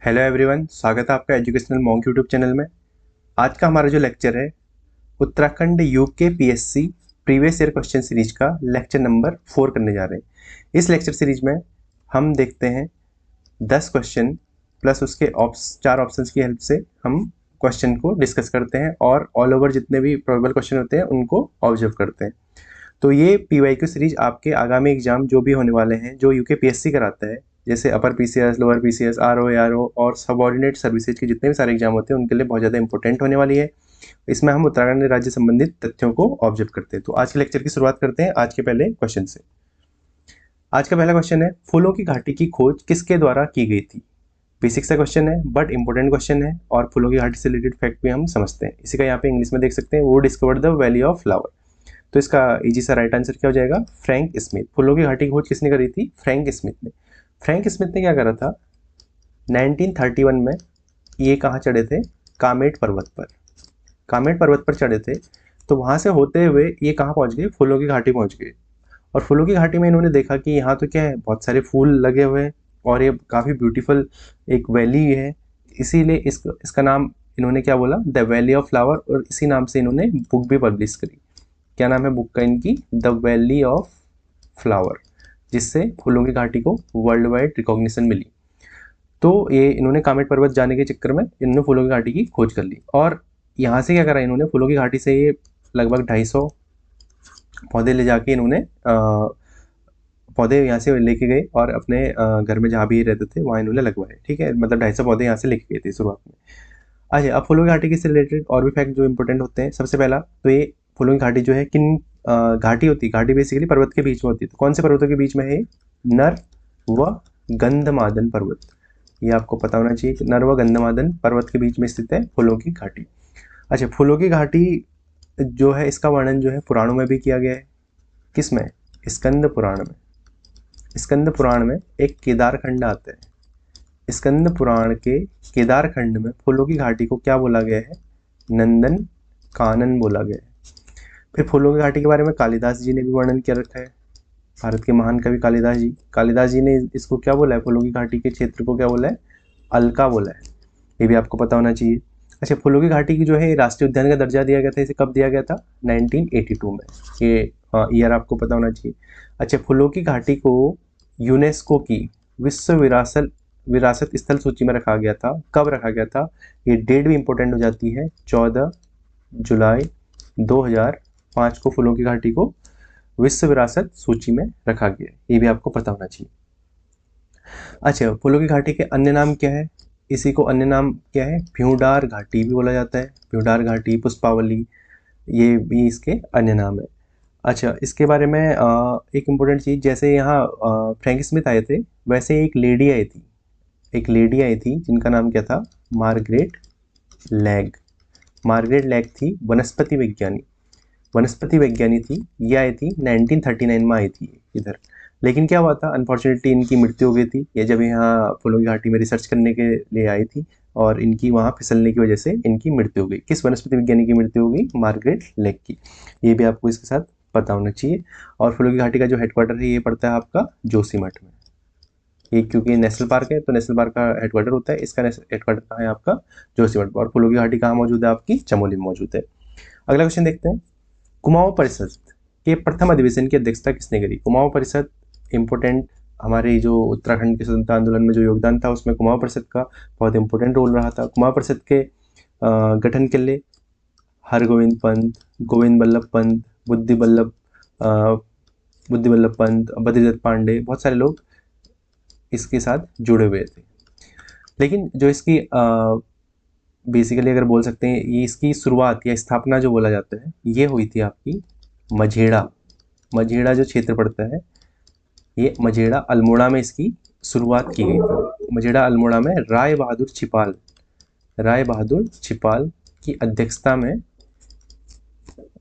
Hello everyone, स्वागत है आपका एजुकेशनल मॉन्क यूट्यूब चैनल में। आज का हमारा जो लेक्चर है Uttarakhand UK PSC previous year question series का लेक्चर नंबर 4 करने जा रहे हैं। इस लेक्चर सीरीज में हम देखते हैं 10 क्वेश्चन प्लस उसके 4 ऑप्शंस की हेल्प से हम क्वेश्चन को डिस्कस करते हैं और ऑल ओवर जितने भी प्रोबेबल क्वेश्चन होते हैं उनको ऑब्जर्व करते हैं। तो ये पीवाईक्यू सीरीज आपके आगामी एग्जाम जो भी होने वाले हैं, जो यूके पीएससी कराता है, जैसे upper PCS, lower PCS, RO, ARO और सबऑर्डिनेट सर्विसेज के जितने भी सारे एग्जाम होते हैं उनके लिए बहुत ज़्यादा इंपॉर्टेंट होने वाली है। इसमें हम उत्तराखंड राज्य संबंधित तथ्यों को ऑब्जर्व करते हैं। तो आज के लेक्चर की शुरुआत करते हैं आज के पहले क्वेश्चन से। आज का पहला क्वेश्चन है, फूलों की घाटी की खोज किसके द्वारा की गई थी। बेसिक सा क्वेश्चन है बट इंपॉर्टेंट क्वेश्चन है और फूलों की घाटी से रिलेटेड फैक्ट भी हम समझते हैं। इसी का यहाँ पे इंग्लिश में देख सकते हैं, वो discovered the valley of flower. तो इसका इजी सा राइट आंसर क्या हो जाएगा, फ्रैंक स्मिथ। फूलों की घाटी की खोज किसने करी थी, फ्रैंक स्मिथ ने। फ्रैंक स्मिथ ने क्या करा था, 1931 में ये कहाँ चढ़े थे, कामेट पर्वत पर। कामेट पर्वत पर चढ़े थे तो वहाँ से होते हुए ये कहाँ पहुँच गए, फूलों की घाटी पहुँच गए। और फूलों की घाटी में इन्होंने देखा कि यहाँ तो क्या है, बहुत सारे फूल लगे हुए हैं और ये काफ़ी ब्यूटीफुल एक वैली है। इसीलिए इसका नाम इन्होंने क्या बोला, द वैली ऑफ फ्लावर, और इसी नाम से इन्होंने बुक भी पब्लिश करी। क्या नाम है बुक का इनकी, द वैली ऑफ फ्लावर, जिससे फूलों की घाटी को वर्ल्ड वाइड रिकॉग्निशन मिली। तो ये इन्होंने कामेट पर्वत जाने के चक्कर में इन्होंने फूलों की घाटी की खोज कर ली। और यहाँ से क्या करा इन्होंने, फूलों की घाटी से ये लगभग 250 पौधे ले जाके इन्होंने पौधे यहाँ से लेके गए और अपने घर में जहाँ भी रहते थे वहाँ इन्होंने लगवाए। ठीक है, मतलब 250 पौधे यहाँ से लेके गए थे शुरुआत में। अच्छा, अब फूलों की घाटी से रिलेटेड और भी फैक्ट जो इंपॉर्टेंट होते हैं। सबसे पहला तो ये फूलों की घाटी जो है किन घाटी होती है, घाटी बेसिकली पर्वत के बीच में होती है। तो कौन से पर्वतों के बीच में है, नर व गंधमादन पर्वत। ये आपको पता होना चाहिए कि नर व गंधमादन पर्वत के बीच में स्थित है फूलों की घाटी। अच्छा, फूलों की घाटी जो है इसका वर्णन जो है पुराणों में भी किया गया है। किस में, स्कंद पुराण में। स्कंद पुराण में एक केदार खंड आता है। स्कंद पुराण के केदार खंड में फूलों की घाटी को क्या बोला गया है, नंदन कानन बोला गया है। फिर फूलों की घाटी के बारे में कालिदास जी ने भी वर्णन किया रखा है। भारत के महान कवि कालिदास जी ने इसको क्या बोला है, फूलों की घाटी के क्षेत्र को क्या बोला है, अलका बोला है। ये भी आपको पता होना चाहिए। अच्छा, फूलों की घाटी की जो है राष्ट्रीय उद्यान का दर्जा दिया गया था, इसे कब दिया गया था, 1982 में। ये ईयर आपको पता होना चाहिए। अच्छा, फूलों की घाटी को यूनेस्को की विश्व विरासत स्थल सूची में रखा गया था। कब रखा गया था, ये डेट भी इंपॉर्टेंट हो जाती है, 14 जुलाई 2005 को फूलों की घाटी को विश्व विरासत सूची में रखा गया है। ये भी आपको पता होना चाहिए। अच्छा, फूलों की घाटी के अन्य नाम क्या है, इसी को अन्य नाम क्या है, भ्यूडार घाटी भी बोला जाता है। भ्यूडार घाटी, पुष्पावली, ये भी इसके अन्य नाम है। अच्छा, इसके बारे में एक इम्पोर्टेंट चीज़, जैसे यहाँ फ्रैंक स्मिथ आए थे, वैसे एक लेडी आई थी। एक लेडी आई थी जिनका नाम क्या था, मार्गरेट लैग। मार्गरेट लैग थी वनस्पति विज्ञानी। वनस्पति विज्ञानी थी, ये आई थी 1939 में आई थी इधर। लेकिन क्या हुआ था, अनफॉर्चुनेटली इनकी मृत्यु हो गई थी। ये जब यहाँ फूलों की घाटी में रिसर्च करने के लिए आई थी और इनकी वहाँ फिसलने की वजह से इनकी मृत्यु हो गई। किस वनस्पति विज्ञानी की मृत्यु हो गई, मार्गरेट लेग की। ये भी आपको इसके साथ पता होना चाहिए। और फूलों की घाटी का जो हेडक्वार्टर है ये पड़ता है आपका जोशीमठ में। ये क्योंकि नेशनल पार्क है तो नेशनल पार्क का हेडक्वार्टर होता है, इसका हेडक्वार्टर कहाँ है आपका, जोशीमठ। और फूलों की घाटी कहाँ मौजूद है, आपकी चमोली में मौजूद है। अगला क्वेश्चन देखते हैं, कुमाऊं परिषद के प्रथम अधिवेशन की अध्यक्षता किसने करी। कुमाऊं परिषद इंपोर्टेंट, हमारे जो उत्तराखंड के स्वतंत्रता आंदोलन में जो योगदान था उसमें कुमाऊं परिषद का बहुत इंपॉर्टेंट रोल रहा था। कुमाऊं परिषद के गठन के लिए हरगोविंद पंत, गोविंद बल्लभ पंत, बुद्धि बल्लभ पंत, बद्रीदत्त पांडे, बहुत सारे लोग इसके साथ जुड़े हुए थे। लेकिन जो इसकी बेसिकली अगर बोल सकते हैं, ये इसकी शुरुआत या स्थापना जो बोला जाता है ये हुई थी आपकी मझेड़ा। मझेड़ा जो क्षेत्र पड़ता है, ये मझेड़ा अल्मोड़ा में इसकी शुरुआत की गई थी। मझेड़ा अल्मोड़ा में राय बहादुर छिपाल की अध्यक्षता में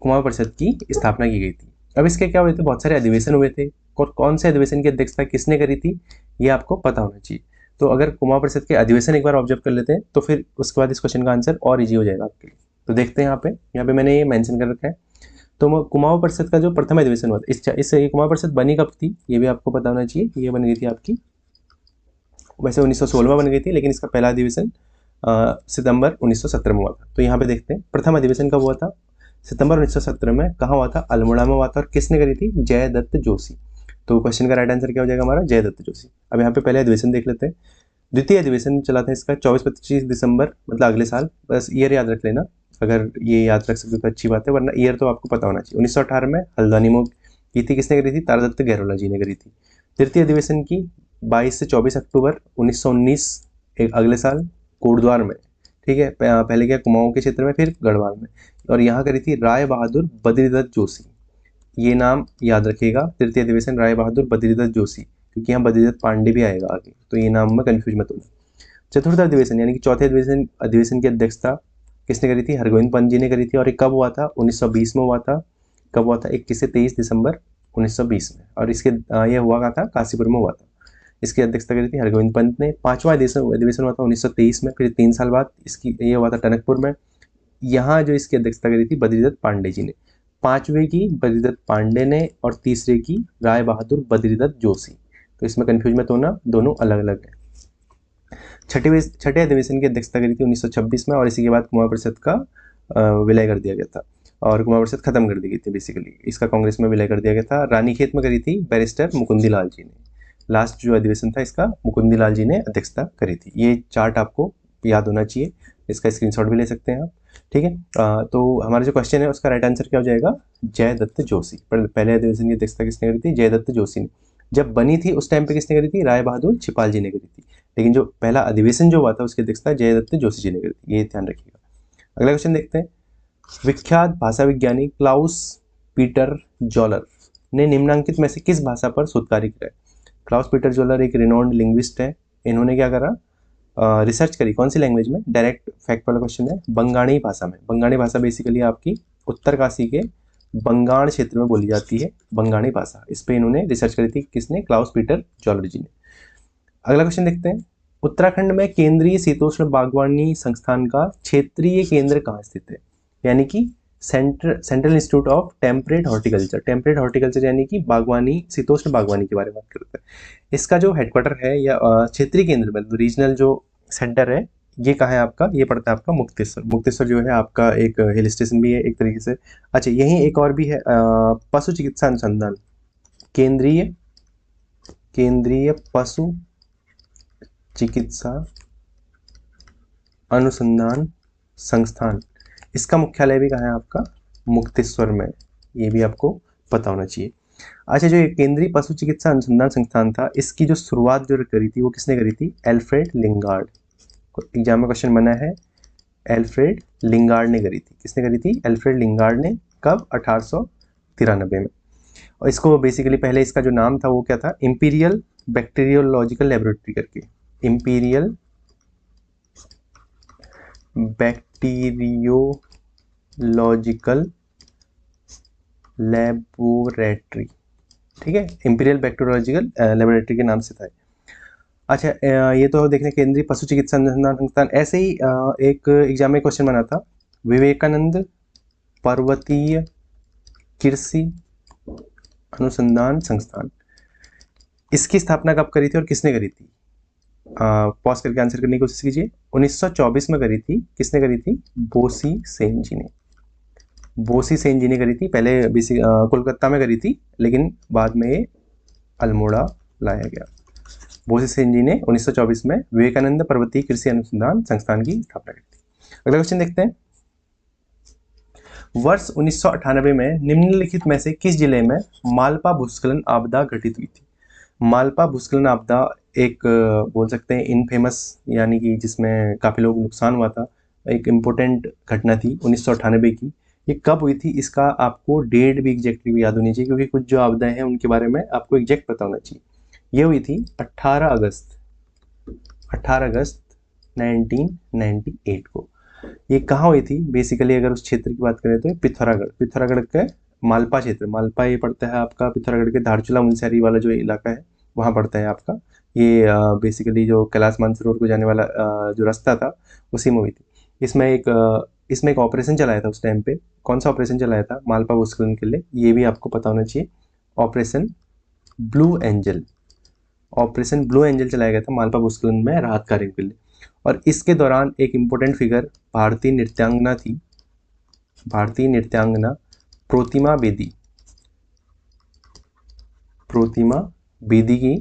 कुमाऊं परिषद की स्थापना की गई थी। अब इसके क्या हुए थे, बहुत सारे अधिवेशन हुए थे। कौन से अधिवेशन की अध्यक्षता किसने करी थी, ये आपको पता होना चाहिए। तो अगर कुमाऊं परिषद के अधिवेशन एक बार ऑब्जर्व कर लेते हैं तो फिर उसके बाद इस क्वेश्चन का आंसर और इजी हो जाएगा आपके लिए। तो देखते हैं यहाँ पे मैंने ये मेंशन कर रखा है। तो कुमाऊं परिषद का जो प्रथम अधिवेशन हुआ था, इससे कुमाऊं परिषद बनी कब थी, ये भी आपको पता होना चाहिए। ये बन गई थी आपकी वैसे 1916 बन गई थी, लेकिन इसका पहला अधिवेशन सितंबर 1917 में हुआ था। तो यहाँ पे देखते हैं प्रथम अधिवेशन कब हुआ था। सितंबर 1917 में कहाँ हुआ था, अल्मोड़ा में हुआ था। और किसने करी थी, जयदत्त जोशी। तो क्वेश्चन का राइट आंसर क्या हो जाएगा हमारा, जयदत्त जोशी। अब यहाँ पे पहले अधिवेशन देख लेते हैं। द्वितीय अधिवेशन चला था इसका 24-25 दिसंबर, मतलब अगले साल। बस ईयर याद रख लेना, अगर ये याद रख सकते तो अच्छी बात है, वरना ईयर तो आपको पता होना चाहिए। 1918 में हल्द्वानी में की थी, किसने करी थी, तारादत्त गहलोला जी ने करी थी। तृतीय अधिवेशन की 22 से 24 अक्टूबर 1919, एक अगले साल, कोटद्वार में। ठीक है, पहले क्या कुमाऊं के क्षेत्र में, फिर गढ़वाल में। और यहाँ करी थी राय बहादुर बद्रीदत्त जोशी। ये नाम याद रखिएगा, तृतीय अधिवेशन राय बहादुर बद्रीदत्त जोशी, क्योंकि यहाँ बद्रीदत्त पांडे भी आएगा आगे, तो ये नाम में कंफ्यूज मत होना। चतुर्थ अधिवेशन यानी कि चौथे अधिवेशन की अध्यक्षता किसने करी थी, हरगोविंद पंत जी ने करी थी। और ये कब हुआ था, 1920 में हुआ था। कब हुआ था, 21 से 23 दिसंबर 1920 में। और इसके ये हुआ कहाँ था, काशीपुर में हुआ था। इसकी अध्यक्षता करी थी हरगोविंद पंत ने। पांचवा अधिवेशन हुआ था 1923 में, फिर 3 साल बाद इसकी ये हुआ था टनकपुर में। यहाँ जो इसकी अध्यक्षता करी थी बद्रीदत्त पांडे जी ने। पांचवे की बद्रीदत्त पांडे ने, और तीसरे की राय बहादुर बद्रीदत्त जोशी। तो इसमें कंफ्यूज मत होना, दोनों अलग अलग है। छठे अधिवेशन की अध्यक्षता करी थी 1926 में, और इसी के बाद कुमार परिषद का विलय कर दिया गया था, और कुमार परिषद खत्म कर दी गई थी बेसिकली। इसका कांग्रेस में विलय कर दिया गया था। रानीखेत में करी थी बैरिस्टर मुकुंदी लाल जी ने। लास्ट जो अधिवेशन था इसका मुकुंदी लाल जी ने अध्यक्षता करी थी। ये चार्ट आपको याद होना चाहिए, इसका स्क्रीनशॉट भी ले सकते हैं आप। ठीक है, तो हमारा जो क्वेश्चन है उसका राइट आंसर क्या हो जाएगा, जयदत्त जोशी। पहले अधिवेशन की अध्यक्षता किसने करी थी, जयदत्त जोशी ने। जब बनी थी उस टाइम पे किसने करी थी, राय बहादुर छिपाल जी ने करी थी। लेकिन जो पहला अधिवेशन जो हुआ था उसकी अध्यक्षता जयदत्त जोशी जी ने करी थी, ये ध्यान रखिएगा। अगला क्वेश्चन देखते हैं। विख्यात भाषा विज्ञानी क्लाउस पीटर जॉलर ने निम्नांकित में से किस भाषा पर शोध कार्य किया है। क्लाउस पीटर जॉलर एक रिनोन्ड लिंग्विस्ट है। इन्होंने क्या करा, रिसर्च करी, कौन सी लैंग्वेज में, डायरेक्ट फैक्ट वाला क्वेश्चन है, बंगाणी भाषा में। बंगाणी भाषा बेसिकली आपकी उत्तरकाशी के बंगाण क्षेत्र में बोली जाती है, बंगाणी भाषा। इस पे इन्होंने रिसर्च करी थी, किसने, क्लाउस पीटर जॉलर जी ने। अगला क्वेश्चन देखते हैं। उत्तराखंड में केंद्रीय शीतोष्ण बागवानी संस्थान का क्षेत्रीय केंद्र कहाँ स्थित है, यानी कि central institute of temperate horticulture. Temperate horticulture यानी कि बागवानी, शीतोष्ण बागवानी के बारे में बात करते हैं। इसका जो हेडक्वार्टर है या क्षेत्रीय केंद्र में रीजनल जो सेंटर है, ये कहाँ है आपका, ये पड़ता है आपका मुक्तेश्वर। मुक्तेश्वर जो है आपका एक हिल स्टेशन भी है एक तरीके से। अच्छा, यहीं एक और भी है, पशु चिकित्सा अनुसंधान, केंद्रीय पशु चिकित्सा अनुसंधान संस्थान। इसका मुख्यालय भी कहाँ है आपका, मुक्तेश्वर में। ये भी आपको पता होना चाहिए। अच्छा, जो केंद्रीय पशु चिकित्सा अनुसंधान संस्थान था, इसकी जो शुरुआत जो करी थी वो किसने करी थी, एल्फ्रेड लिंगार्ड। एग्जाम में क्वेश्चन बना है, एल्फ्रेड लिंगार्ड ने करी थी। किसने करी थी, एल्फ्रेड लिंगार्ड ने। कब, 1893 में। और इसको बेसिकली पहले इसका जो नाम था वो क्या था, इंपीरियल बैक्टीरियोलॉजिकल लेबोरेटरी करके, इंपीरियल बैक्टीरियोलॉजिकल लेबोरेटरी। ठीक है, इंपीरियल बैक्टीरियोलॉजिकल लेबोरेटरी के नाम से था। अच्छा, ये तो देखने केंद्रीय पशु चिकित्सा अनुसंधान संस्थान। ऐसे ही एक एग्जाम में क्वेश्चन बना था, विवेकानंद पर्वतीय कृषि अनुसंधान संस्थान, इसकी स्थापना कब करी थी और किसने करी थी। पॉज करके आंसर करने की कोशिश कीजिए। 1924 में करी थी। किसने करी थी, बोसी सेन जी ने। बोसी सेन जी ने करी थी। पहले कोलकाता में करी थी, लेकिन बाद में अल्मोड़ा लाया गया। बोसी सेन जी ने 1924 में विवेकानंद पर्वतीय कृषि अनुसंधान संस्थान की स्थापना की थी। अगला क्वेश्चन देखते हैं। वर्ष 1998 में निम्नलिखित में से किस जिले में मालपा भूस्खलन आपदा घटित हुई थी। मालपा भूस्खलन आपदा एक बोल सकते हैं इनफेमस, यानी कि जिसमें काफ़ी लोग नुकसान हुआ था, एक इम्पोर्टेंट घटना थी 1998 की। ये कब हुई थी, इसका आपको डेट भी एग्जैक्टली भी याद होनी चाहिए, क्योंकि कुछ जो आपदाएं हैं उनके बारे में आपको एग्जैक्ट पता होना चाहिए। ये हुई थी 18 अगस्त 1998 को। ये कहाँ हुई थी, बेसिकली अगर उस क्षेत्र की बात करें तो पिथौरागढ़ के मालपा क्षेत्र। मालपा ये पड़ता है आपका पिथौरागढ़ के धारचूला मुनस्यारी वाला जो इलाका है वहाँ पड़ता है आपका। ये बेसिकली जो कैलाश मानसरोवर को जाने वाला जो रास्ता था उसी में हुई थी। इसमें एक ऑपरेशन चलाया था उस टाइम पे। कौन सा ऑपरेशन चलाया था मालपा भूस्खलन के लिए, ये भी आपको पता होना चाहिए। Operation blue angel. Operation blue angel चलाया गया था मालवा भूस्खलन में राहत कार्य के लिए। और इसके दौरान एक इम्पोर्टेंट फिगर भारतीय नृत्यांगना थी, भारतीय नृत्यांगना प्रोतिमा बेदी की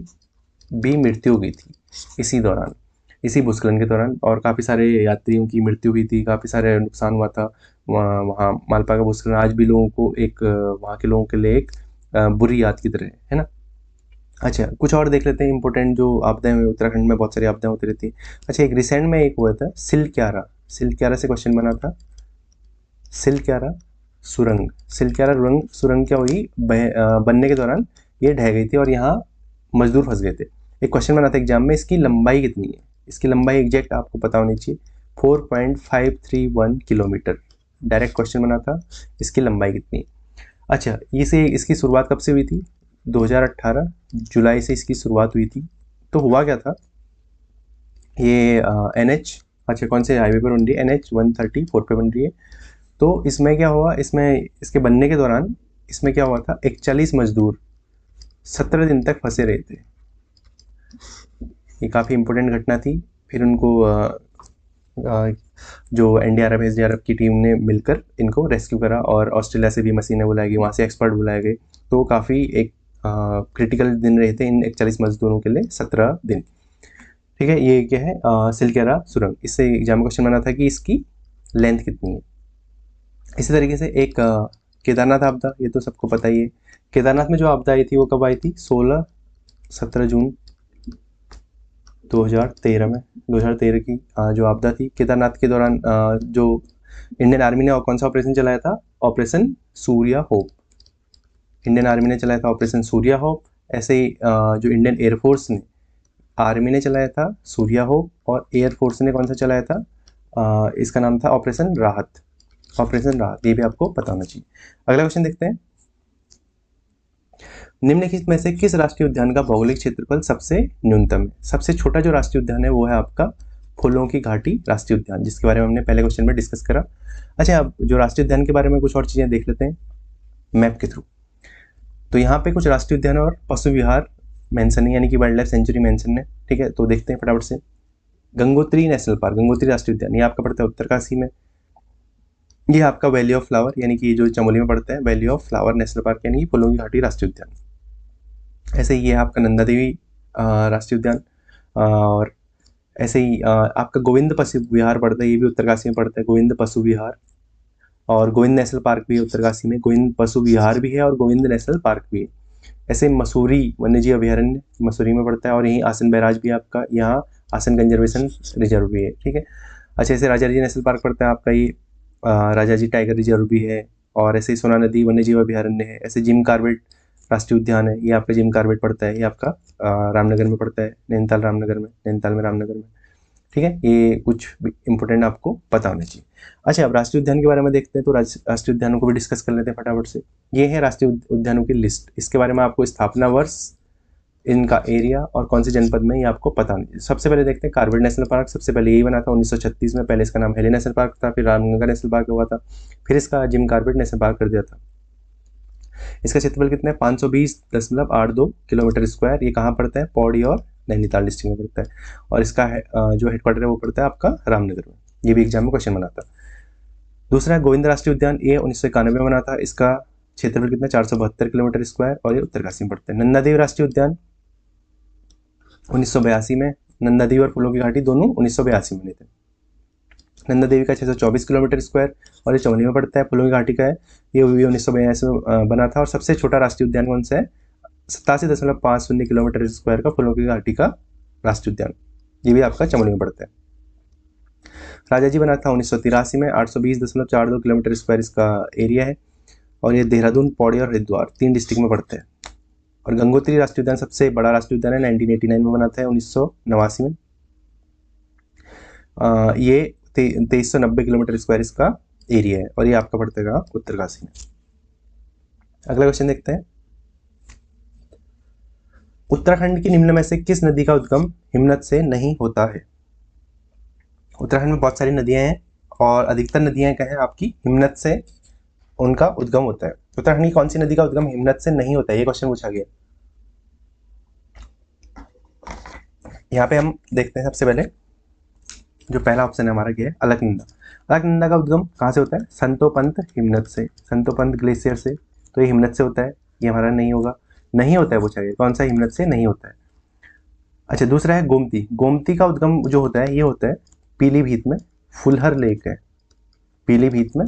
भी मृत्यु हो गई थी इसी दौरान, इसी भूस्खलन के दौरान। और काफ़ी सारे यात्रियों की मृत्यु हुई थी, काफ़ी सारे नुकसान हुआ था वहाँ मालवा का भूस्खलन आज भी लोगों को एक वहाँ के लोगों के लिए एक बुरी याद की तरह है ना। अच्छा, कुछ और देख लेते हैं इंपॉर्टेंट जो आपदाएं हुई उत्तराखंड में, बहुत सारी आपदाएं होती रहती हैं। अच्छा, एक रिसेंट में एक हुआ था सिलक्यारा से क्वेश्चन बना था। सिलक्यारा सुरंग सुरंग क्या हुई, बनने के दौरान ये ढह गई थी और यहाँ मजदूर फंस गए थे। एक क्वेश्चन बना था एग्जाम में, इसकी लंबाई कितनी है, इसकी लंबाई एग्जैक्ट आपको पता होनी चाहिए, 4.531 किलोमीटर। डायरेक्ट क्वेश्चन बना था, इसकी लंबाई कितनी है। अच्छा, इसकी शुरुआत कब से हुई थी, 2018 जुलाई से इसकी शुरुआत हुई थी। तो हुआ क्या था, ये NH, अच्छा कौन से हाईवे पर बन रही है, NH 134 पे बन रही है। तो इसमें क्या हुआ, इसमें इसके बनने के दौरान इसमें क्या हुआ था, 41 मजदूर 17 दिन तक फंसे रहे थे। ये काफ़ी इम्पोर्टेंट घटना थी। फिर उनको जो NDRF SDRF की टीम ने मिलकर इनको रेस्क्यू करा और ऑस्ट्रेलिया से भी मशीनें बुलाई गई, वहाँ से एक्सपर्ट बुलाए गए। तो काफ़ी एक क्रिटिकल दिन रहे थे इन 41 मजदूरों के लिए, 17 दिन। ठीक है, ये क्या है, सिलक्यारा सुरंग। इससे एग्जाम में क्वेश्चन बना था कि इसकी लेंथ कितनी है। इसी तरीके से एक केदारनाथ आपदा, ये तो सबको पता ही है। केदारनाथ में जो आपदा आई थी वो कब आई थी, 17 जून 2013 में, 2013 की जो आपदा थी केदारनाथ के दौरान। जो इंडियन आर्मी ने कौन सा ऑपरेशन चलाया था, operation Surya hope. Indian army ने चलाया था ऑपरेशन सूर्या होप। ऐसे ही जो इंडियन एयरफोर्स ने, आर्मी ने चलाया था सूर्या होप और एयरफोर्स ने कौन सा चलाया था, इसका नाम था ऑपरेशन राहत। ऑपरेशन राहत, ये भी आपको पता होना चाहिए। अगला क्वेश्चन देखते हैं, निम्नलिखित में से किस राष्ट्रीय उद्यान का भौगोलिक क्षेत्रफल सबसे न्यूनतम है। सबसे छोटा जो राष्ट्रीय उद्यान है वो है आपका फूलों की घाटी राष्ट्रीय उद्यान, जिसके बारे में हमने पहले क्वेश्चन में डिस्कस करा। अच्छा, अब जो राष्ट्रीय उद्यान के बारे में कुछ और चीज़ें देख लेते हैं मैप के थ्रू। तो यहाँ पे कुछ राष्ट्रीय उद्यान और पशु विहार मेंशन है, यानी कि वाइल्ड लाइफ सेंचुरी मेंशन है। ठीक है, तो देखते हैं फटाफट से। गंगोत्री नेशनल पार्क, गंगोत्री राष्ट्रीय उद्यान, ये आपका पड़ता है उत्तरकाशी में। ये आपका वैली ऑफ फ्लावर, यानी कि जो चमोली में पड़ता है, valley of flower national park, यानी कि फूलों की घाटी राष्ट्रीय उद्यान। ऐसे ही ये आपका नंदा देवी राष्ट्रीय उद्यान, और ऐसे ही आपका गोविंद पशु विहार पड़ता है, ये भी उत्तरकाशी में पड़ता है, गोविंद पशु विहार। और गोविंद नेशनल पार्क भी है उत्तरकाशी में, गोविंद पशु विहार भी है और गोविंद नेशनल पार्क भी है। ऐसे मसूरी वन्यजीव अभयारण्य मसूरी में पड़ता है, और यहीं आसन बैराज भी आपका, यहाँ आसन कंजर्वेशन रिजर्व भी है। ठीक है, अच्छा, ऐसे राजाजी नेशनल पार्क पड़ता है आपका, ये राजाजी टाइगर रिजर्व भी है, और ऐसे सोना नदी वन्यजीव अभयारण्य है। ऐसे जिम कॉर्बेट राष्ट्रीय उद्यान है, ये आपका जिम कॉर्बेट पड़ता है, ये आपका रामनगर में पड़ता है, नैनीताल में रामनगर में। ठीक है, ये कुछ इंपॉर्टेंट आपको पता होना चाहिए। अच्छा, अब राष्ट्रीय उद्यान के बारे में देखते हैं, तो राष्ट्रीय उद्यानों को भी डिस्कस कर लेते हैं फटाफट से। ये है राष्ट्रीय उद्यानों की लिस्ट, इसके बारे में आपको स्थापना वर्ष, इनका एरिया और कौन से जनपद में, ये आपको पता होना चाहिए। सबसे पहले देखते हैं कॉर्बेट नेशनल पार्क। सबसे पहले यही बना था 1936 में, पहले इसका नाम हेली नेशनल पार्क था, फिर रामनगर नेशनल पार्क हुआ था, फिर इसका जिम कॉर्बेट नेशनल पार्क कर दिया था। इसका क्षेत्रफल कितना है, 520.82 किलोमीटर स्क्वायर। ये कहाँ पड़ता है, पौड़ी और नैनीताल डिस्ट्रिक्ट में पड़ता है, और इसका जो हेडक्वार्टर है वो पड़ता है आपका रामनगर में। ये भी एग्जाम में क्वेश्चन बना था। दूसरा गोविंद राष्ट्रीय उद्यान, ये 1991 में बना था। इसका क्षेत्रफल कितना, 472 किलोमीटर स्क्वायर, और ये उत्तरकाशी में पड़ता है। नंदा देवी राष्ट्रीय उद्यान 1982 में, नंदा देवी और फूलों की घाटी दोनों 1982 में बने थे। नंदा देवी का 624 किलोमीटर स्क्वायर, और ये चमोली में पड़ता है। फूलों की घाटी का है, ये भी 1982 में बना था। और सबसे छोटा राष्ट्रीय उद्यान कौन सा है, 87.50 किलोमीटर स्क्वायर का फूलों की घाटी का राष्ट्रीय उद्यान, ये भी आपका चमोली में पड़ता है। राजाजी बना था 1983 में, 820.42 किलोमीटर स्क्वायर इसका एरिया है, और ये देहरादून, पौड़ी और हरिद्वार 3 डिस्ट्रिक्ट में पड़ता है। और गंगोत्री राष्ट्रीय उद्यान सबसे बड़ा राष्ट्रीय उद्यान है, 1989 में बना था, 1989 में। ये 2390 किलोमीटर स्क्वायर इसका एरिया है, और ये आपका पड़ता है उत्तरकाशी में। अगला क्वेश्चन देखते हैं, उत्तराखंड की निम्न में से किस नदी का उद्गम हिमनद से नहीं होता है। उत्तराखंड में बहुत सारी नदियां हैं, और अधिकतर नदियां क्या है आपकी, हिमनद से उनका उद्गम होता है। उत्तराखंड की कौन सी नदी का उद्गम हिमनद से नहीं होता है, ये क्वेश्चन पूछा गया। यहाँ पे हम देखते हैं सबसे पहले जो पहला ऑप्शन है हमारा क्या है, अलकनंदा। अलकनंदा का उद्गम कहाँ से होता है, संतोपंत हिमनद से, संतोपंत ग्लेशियर से, तो ये हिमनद से होता है, ये हमारा नहीं होगा, नहीं होता है पूछा गया कौन सा हिमनद से नहीं होता है। अच्छा दूसरा है गोमती। गोमती का उद्गम जो होता है ये होता है पीलीभीत में, फुलहर लेक है, पीलीभीत में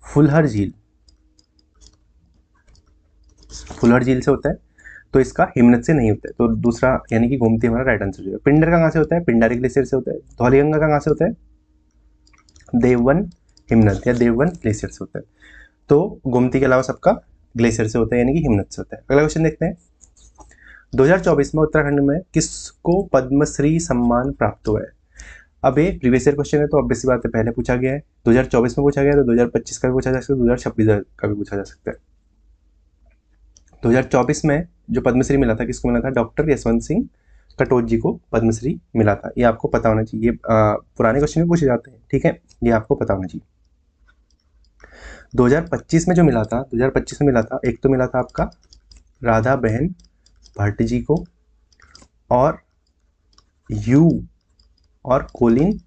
फुलहर झील, फुलहर झील से होता है, तो इसका हिमनद से नहीं होता है, तो दूसरा यानी कि गोमती हमारा राइट आंसर हो जाएगा। पिंडर का कहाँ से होता है, पिंडारी ग्लेशियर से होता है। धौलीगंगा का कहाँ से होता है, देववन हिमनद या देववन ग्लेशियर से होता है। तो गोमती के अलावा सबका ग्लेशियर से होता है यानी कि हिमनद से होता है। अगला क्वेश्चन देखते हैं, 2024 में उत्तराखंड में किसको पद्मश्री सम्मान प्राप्त हुआ है। अब ये प्रीवियस ईयर क्वेश्चन है तो ऑब्वियस सी बात है पहले पूछा गया है, 2024 में पूछा गया है, तो 2025 का भी पूछा जा सकता है, 2026 का भी पूछा जा सकता है। 2024 में जो पद्मश्री मिला था किसको मिला था, डॉक्टर यशवंत सिंह कटोच जी को पद्मश्री मिला था, ये आपको पता होना चाहिए। पुराने क्वेश्चन भी पूछे जाते हैं, ठीक है, ये आपको पता होना चाहिए। 2025 में जो मिला था, 2025 में मिला था, एक तो मिला था आपका राधा बहन भट्ट जी को, और यू और कोलिन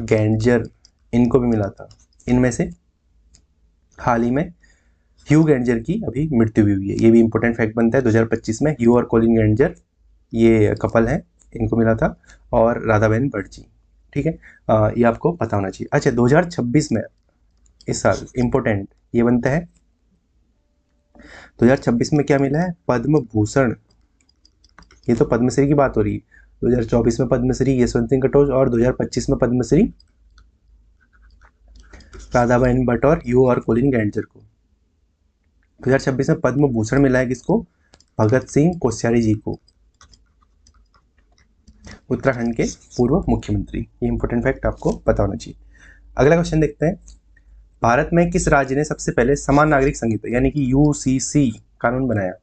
गैंडजर, इनको भी मिला था। इनमें से हाल ही में ह्यू गैंडजर की अभी मृत्यु भी हुई है, ये भी इंपॉर्टेंट फैक्ट बनता है। 2025 में ह्यू और कोलिन गैंडजर ये कपल हैं, इनको मिला था, और राधाबेन भट्ट जी, ठीक है, ये आपको पता होना चाहिए। अच्छा 2026 में इस साल इंपॉर्टेंट ये बनता है, 2026 में क्या मिला है, पद्म भूषण। ये तो पद्मश्री की बात हो रही है, 2024 में पद्मश्री यशवंत सिंह कटोच और 2025 में पद्मश्री राधाबेन भट्ट और यू और कोलिन गैंडजर को। 2026 में पद्म भूषण मिला है किसको, भगत सिंह कोश्यारी जी को, उत्तराखंड के पूर्व मुख्यमंत्री। ये इंपॉर्टेंट फैक्ट आपको पता होना चाहिए। अगला क्वेश्चन देखते हैं, भारत में किस राज्य ने सबसे पहले समान नागरिक संहिता यानी कि यूसीसी कानून बनाया।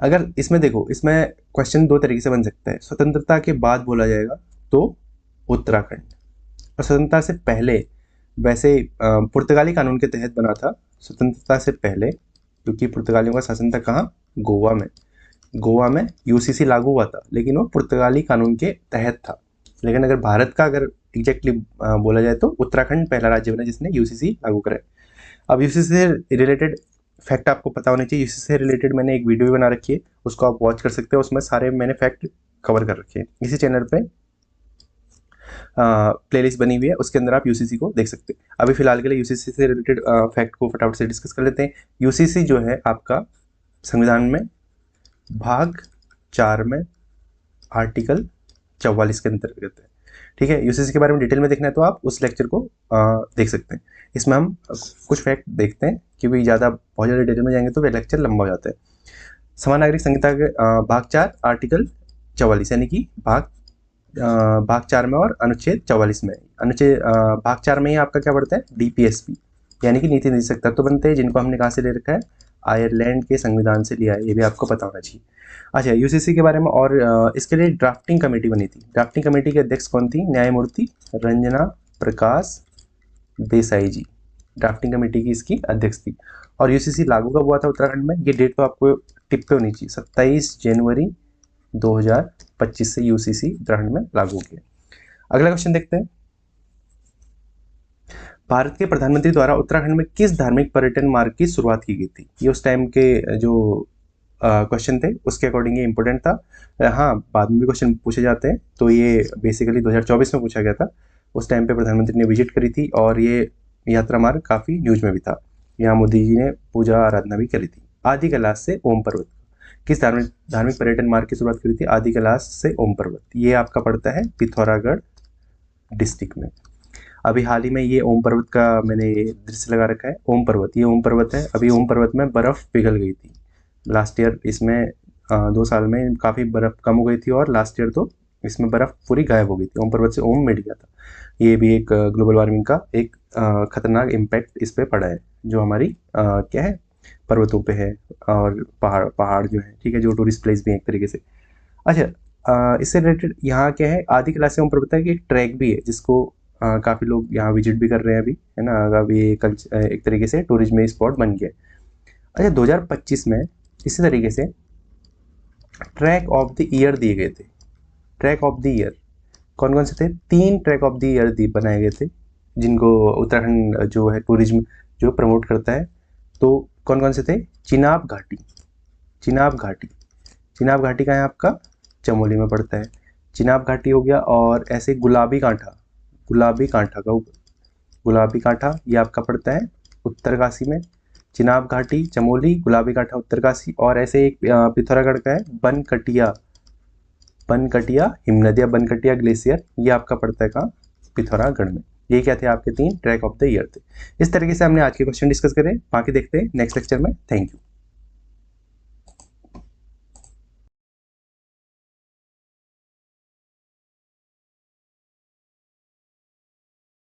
अगर इसमें देखो, इसमें क्वेश्चन दो तरीके से बन सकता है, स्वतंत्रता के बाद बोला जाएगा तो उत्तराखंड, और स्वतंत्रता से पहले वैसे पुर्तगाली कानून के तहत बना था, स्वतंत्रता से पहले, क्योंकि पुर्तगालियों का शासन था कहाँ, गोवा में, गोवा में यूसीसी लागू हुआ था, लेकिन वो पुर्तगाली कानून के तहत था। लेकिन अगर भारत का अगर एग्जैक्टली बोला जाए तो उत्तराखंड पहला राज्य बना जिसने यूसीसी लागू करा है। अब यूसीसी से रिलेटेड फैक्ट आपको पता होने चाहिए, यूसीसी से रिलेटेड मैंने एक वीडियो भी बना रखी है, उसको आप वॉच कर सकते हो, उसमें सारे मैंने फैक्ट कवर कर रखे हैं, इसी चैनल पे प्लेलिस्ट बनी हुई है, उसके अंदर आप यूसीसी को देख सकते हैं। अभी फिलहाल के लिए यूसीसी से रिलेटेड फैक्ट को फटाफट से डिस्कस कर लेते हैं। यूसीसी जो है आपका संविधान में भाग 4 में आर्टिकल 44 के अंतर्गत है, ठीक है। यूसीसी के बारे में डिटेल में देखना है तो आप उस लेक्चर को देख सकते हैं। इसमें हम कुछ फैक्ट देखते हैं कि भाई बहुत ज़्यादा डिटेल में जाएंगे तो वे लेक्चर लंबा हो जाता है। समान नागरिक संहिता के भाग 4 आर्टिकल 44 यानी कि भाग 4 में और अनुच्छेद 44 में, अनुच्छेद भाग 4 में ही आपका क्या पड़ता है, डीपीएसपी यानी कि नीति निर्देशक तत्व बनते हैं, जिनको हमने कहाँ से ले रखा है, आयरलैंड के संविधान से लिया है, ये भी आपको पता होना चाहिए। अच्छा यूसीसी के बारे में, और इसके लिए ड्राफ्टिंग कमेटी बनी थी, ड्राफ्टिंग कमेटी के अध्यक्ष कौन थी, न्यायमूर्ति रंजना प्रकाश देसाई जी, ड्राफ्टिंग कमेटी की इसकी अध्यक्ष थी। और यूसीसी लागू कब हुआ था उत्तराखंड में, ये डेट तो आपको टिप पे होनी चाहिए, 27 जनवरी 2025 से यूसीसी उत्तराखंड में लागू हो गया। अगला क्वेश्चन देखते हैं, भारत के प्रधानमंत्री द्वारा उत्तराखंड में किस धार्मिक पर्यटन मार्ग की शुरुआत की गई थी। ये उस टाइम के जो क्वेश्चन थे उसके अकॉर्डिंग ये इंपॉर्टेंट था। हाँ बाद में भी क्वेश्चन पूछे जाते हैं, तो ये बेसिकली 2024 में पूछा गया था, उस टाइम पे प्रधानमंत्री ने विजिट करी थी, और ये यात्रा मार्ग काफ़ी न्यूज में भी था, यहाँ मोदी जी ने पूजा आराधना भी करी थी। आदि कैलाश से ओम पर्वत, किस धार्मिक पर्यटन मार्ग की शुरुआत करी थी, आदि कैलाश से ओम पर्वत, ये आपका पड़ता है पिथौरागढ़ डिस्ट्रिक्ट में। अभी हाल ही में ये ओम पर्वत का मैंने दृश्य लगा रखा है, ओम पर्वत, ये ओम पर्वत है। अभी ओम पर्वत में बर्फ़ पिघल गई थी लास्ट ईयर, इसमें 2 साल में काफ़ी बर्फ़ कम हो गई थी, और लास्ट ईयर तो इसमें बर्फ़ पूरी गायब हो गई थी, ओम पर्वत से ओम मिट गया था। ये भी एक ग्लोबल वार्मिंग का एक खतरनाक इम्पैक्ट इस पर पड़ा है, जो हमारी क्या है, पर्वतों पे है, और पहाड़ जो है, ठीक है, जो टूरिस्ट प्लेस भी है एक तरीके से। अच्छा इससे रिलेटेड यहाँ क्या है, आदि कैलाश से ओम पर्वत की एक ट्रैक भी है, जिसको काफ़ी लोग यहाँ विजिट भी कर रहे हैं अभी, है ना, अभी एक तरीके से टूरिज्म स्पॉट बन गया। अच्छा 2025 में इसी तरीके से ट्रैक ऑफ द ईयर दिए गए थे। ट्रैक ऑफ द ईयर कौन कौन से थे? 3 ट्रैक ऑफ द ईयर बनाए गए थे जिनको उत्तराखंड जो है टूरिज्म जो प्रमोट करता है। तो कौन कौन से थे? चिनाब घाटी, चिनाब घाटी, चिनाब घाटी का है आपका चमोली में पड़ता है, चिनाब घाटी हो गया। और ऐसे गुलाबी कांठा, गुलाबी कांठा का, गुलाबी कांठा ये आपका पड़ता है उत्तरकाशी में। चिनाब घाटी चमोली, गुलाबी कांठा उत्तरकाशी। और ऐसे एक पिथौरागढ़ का है बनकटिया, बनकटिया हिमनद या बनकटिया ग्लेशियर, ये आपका पड़ता है कहाँ? पिथौरागढ़ में। ये क्या थे? आपके 3 ट्रैक ऑफ द ईयर थे। इस तरीके से हमने आज के क्वेश्चन डिस्कस करे, बाकी देखते हैं नेक्स्ट लेक्चर में। Thank you.